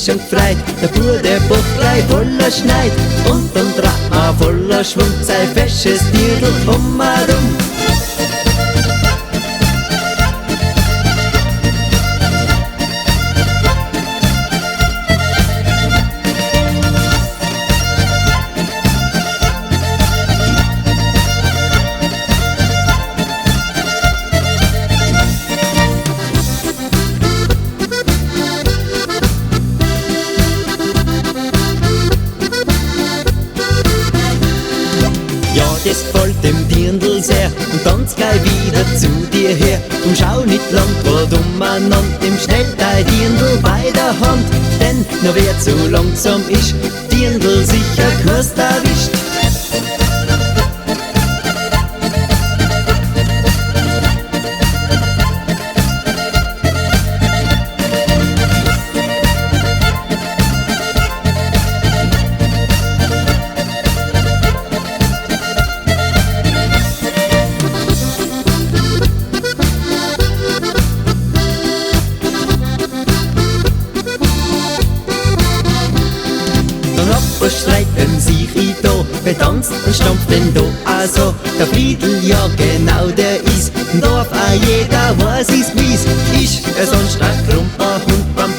sich schon gefreut. Der Bub, der Bock gleich voller Schneid und dann tracht man voller Schwung sein fesches Dirndl herum. Ja, das gefällt dem Dirndl sehr und tanzt gleich wieder zu dir her. Drum schau nicht lang grad umeinander, dem schnell dein Dirndl bei der Hand. Denn nur wer zu langsam ist, Dirndl sicher Kurs erwischt. Streiten sich i da, betanzt und stampft denn da also. Der Friedl, ja genau der ist, im Dorf auch jeder weiß ich's wie's. Ist er sonst ein krumper Hund beim